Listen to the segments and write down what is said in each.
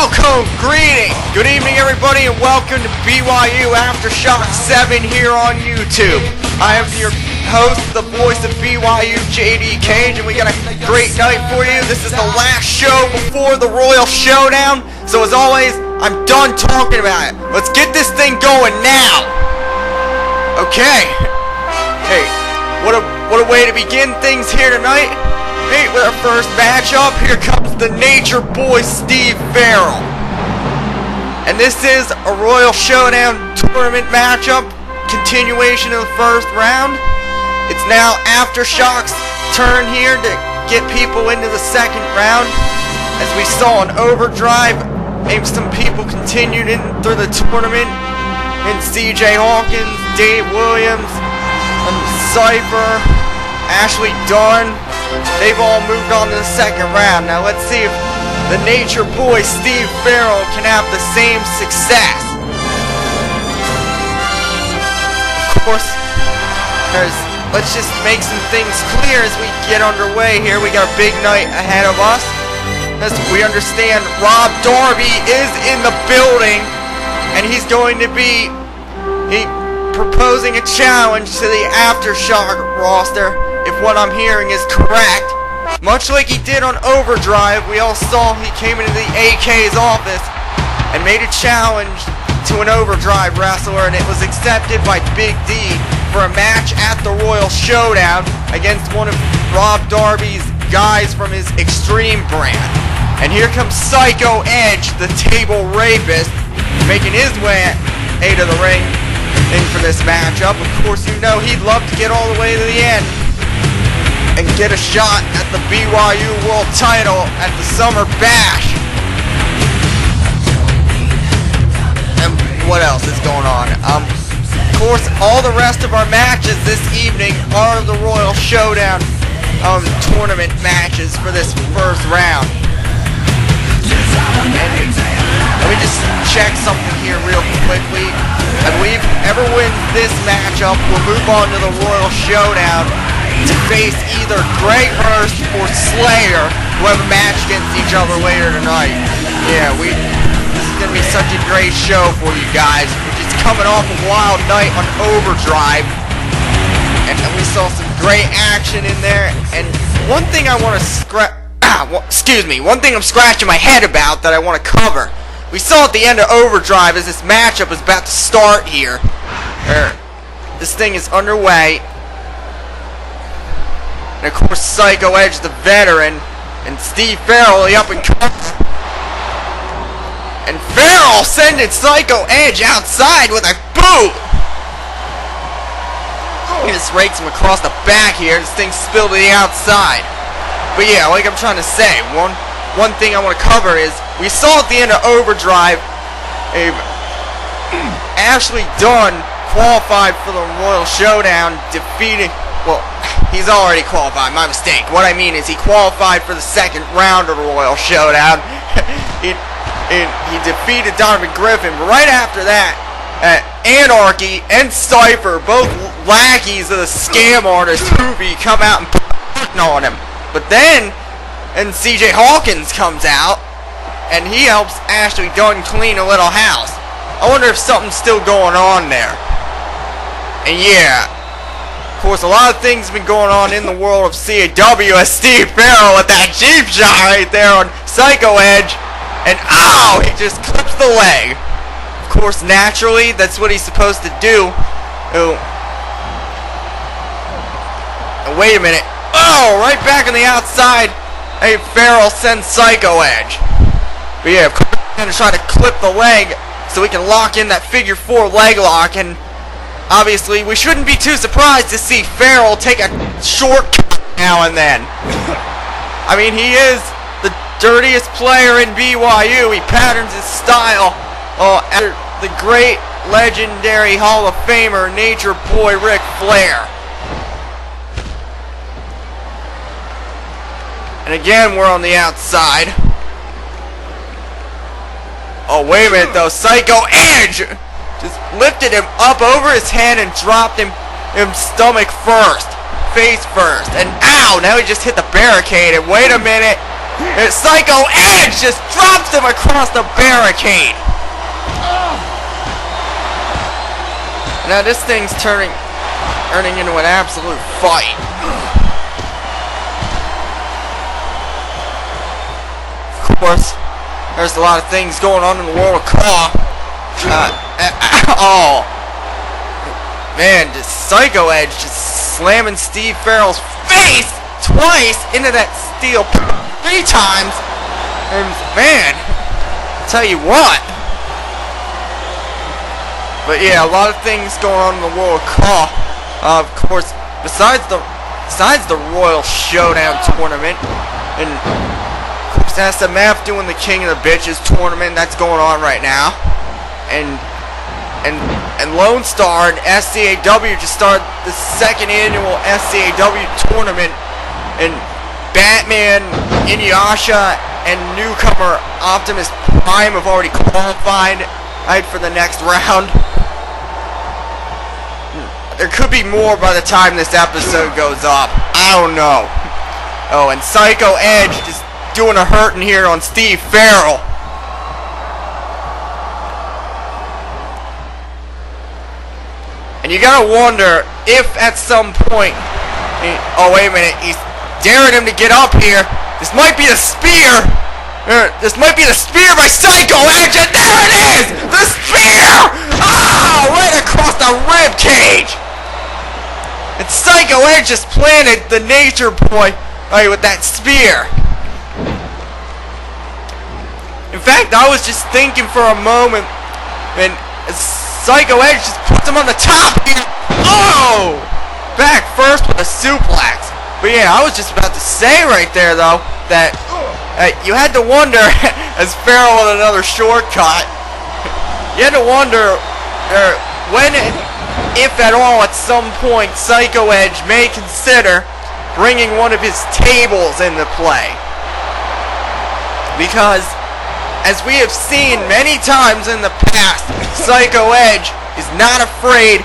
welcome, greetings, good evening everybody, and welcome to BYU Aftershock 7 here on YouTube. I am your host, the voice of BYU, JD Cage, and we got a great night for you. This is the last show before the Royal Showdown, so as always, I'm done talking about it. Let's get this thing going now. Okay. Hey, what a way to begin things here tonight. Hey, with our first matchup, here comes the Nature Boy Steve Farrell. And this is a Royal Showdown tournament matchup, continuation of the first round. It's now Aftershock's turn here to get people into the second round. As we saw in Overdrive, maybe some people continued in through the tournament. And CJ Hawkins, Dave Williams, and Cypher, Ashley Dunn. They've all moved on to the second round. Now let's see if the Nature Boy Steve Farrell can have the same success. Of course, let's just make some things clear as we get underway here. We got a big night ahead of us. As we understand, Rob Darby is in the building, and he's going to be proposing a challenge to the Aftershock roster, if what I'm hearing is correct. Much like he did on Overdrive, we all saw he came into the AK's office and made a challenge to an Overdrive wrestler, and it was accepted by Big D for a match at the Royal Showdown against one of Rob Darby's guys from his Extreme brand. And here comes Psyko Edge, the table rapist, making his way to the ring in for this matchup. Of course, you know he'd love to get all the way to the end and get a shot at the BYU World Title at the Summer Bash. And what else is going on? Of course, all the rest of our matches this evening are the Royal Showdown tournament matches for this first round. And let me just check something here real quickly. I believe whoever wins this matchup will move on to the Royal Showdown to face either Greg Hurst or Slayer, who have a match against each other later tonight. Yeah, this is going to be such a great show for you guys. We're just coming off a wild night on Overdrive, and we saw some great action in there. And one thing I want to one thing I'm scratching my head about that I want to cover. We saw at the end of Overdrive as this matchup is about to start here. This thing is underway. And of course, Psyko Edge, the veteran, and Steve Farrell, the up-and-comer. And Farrell sending Psyko Edge outside with a boot. He just rakes him across the back here. This thing spilled to the outside. But yeah, like I'm trying to say, one thing I want to cover is we saw at the end of Overdrive, Ashley Dunn qualified for the Royal Showdown, defeating. Well, he's already qualified, my mistake. What I mean is he qualified for the second round of the Royal Showdown. he defeated Donovan Griffin, but right after that, Anarchy and Cypher, both lackeys of the scam artist Hoovy, come out and put on him. But then, CJ Hawkins comes out, and he helps Ashley Dunn clean a little house. I wonder if something's still going on there. And yeah, of course, a lot of things have been going on in the world of CAW as Steve Farrell with that cheap shot right there on Psyko Edge. And ow, he just clips the leg. Of course, naturally, that's what he's supposed to do. Oh, wait a minute. Oh, right back on the outside. Hey, Farrell sends Psyko Edge. But yeah, of course, he's going to try to clip the leg so we can lock in that figure 4 leg lock. And obviously, we shouldn't be too surprised to see Farrell take a shortcut now and then. I mean, he is the dirtiest player in BYU. He patterns his style after the great, legendary Hall of Famer, Nature Boy Ric Flair. And again, we're on the outside. Oh, wait a minute, though. Psyko Edge just lifted him up over his head and dropped him stomach first. Face first. And ow! Now he just hit the barricade. And wait a minute. And Psyko Edge just drops him across the barricade. Now this thing's turning into an absolute fight. Of course, there's a lot of things going on in the world of Claw. Oh. Man, just Psyko Edge just slamming Steve Farrell's face twice into that steel 3 times. And man, I'll tell you what. But yeah, a lot of things going on in the world of Claw. Of course, besides the Royal Showdown tournament, and of course SMF doing the King of the Bitches tournament that's going on right now, and Lone Star and SCAW just started the 2nd annual SCAW tournament, and Batman, Inuyasha, and newcomer Optimus Prime have already qualified for the next round. There could be more by the time this episode goes up. I don't know. Oh, and Psyko Edge just doing a hurting here on Steve Farrell. And you gotta wonder if at some point, oh wait a minute, he's daring him to get up here. This might be the spear. This might be the spear by Psyko Edge, and there it is! The spear! Ah, right across the rib cage. And Psyko Edge just planted the nature boy right with that spear. In fact, I was just thinking for a moment, and Psyko Edge just puts him on the top here. Oh! Back first with a suplex. But yeah, I was just about to say right there, though, that you had to wonder, as Farrell with another shortcut, you had to wonder when, if at all, at some point, Psyko Edge may consider bringing one of his tables into play. Because, as we have seen many times in the past, Psyko Edge is not afraid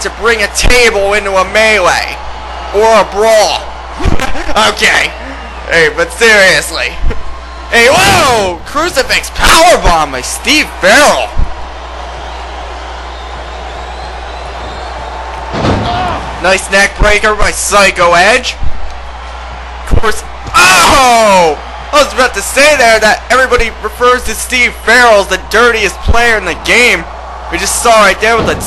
to bring a table into a melee or a brawl. Okay, hey, but seriously, hey, whoa! Crucifix powerbomb by Steve Farrell. Nice neck breaker by Psyko Edge. Of course, oh! I was about to say there that everybody refers to Steve Farrell as the dirtiest player in the game. We just saw right there with that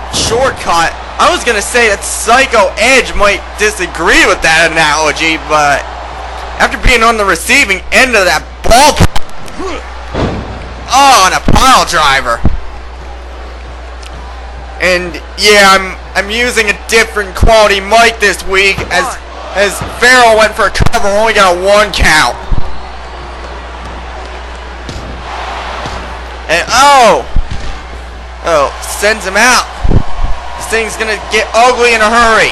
shortcut. I was going to say that Psyko Edge might disagree with that analogy, but after being on the receiving end of that ball, oh, and a pile driver. And yeah, I'm using a different quality mic this week as Farrell went for a cover, only got a 1 count. And oh, sends him out. This thing's gonna get ugly in a hurry.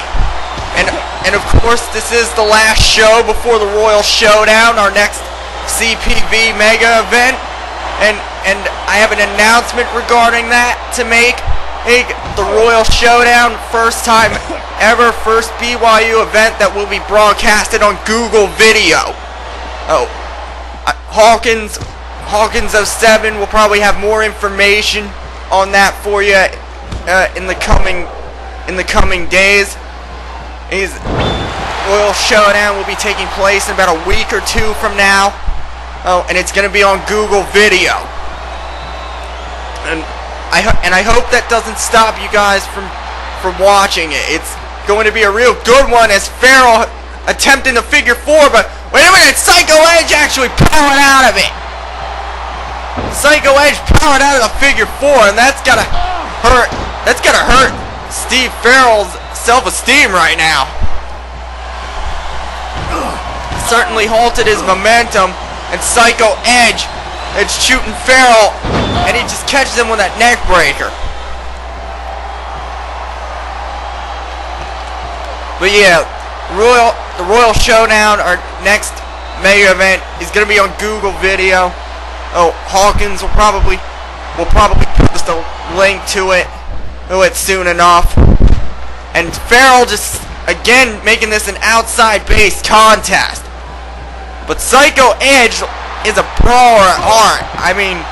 And of course, this is the last show before the Royal Showdown, our next CPV mega event. And I have an announcement regarding that to make. The Royal Showdown, first time ever, first BYU event that will be broadcasted on Google Video. Oh, Hawkins 07 will probably have more information on that for you in the coming days. Royal Showdown will be taking place in about a week or 2 from now. Oh, and it's going to be on Google Video. And I hope that doesn't stop you guys from watching it. It's going to be a real good one as Farrell attempting the figure 4, but wait a minute, Psyko Edge actually powered out of it. Psyko Edge powered out of the figure 4, and that's gotta hurt. That's gotta hurt Steve Farrell's self-esteem right now. Certainly halted his momentum, and Psyko Edge is shooting Farrell, and he just catches him with that neck breaker. But yeah, the Royal Showdown, our next mega event, is gonna be on Google Video. Oh, Hawkins will probably post a link to it soon enough. And Farrell just again making this an outside based contest. But Psyko Edge is a pro at heart. I mean,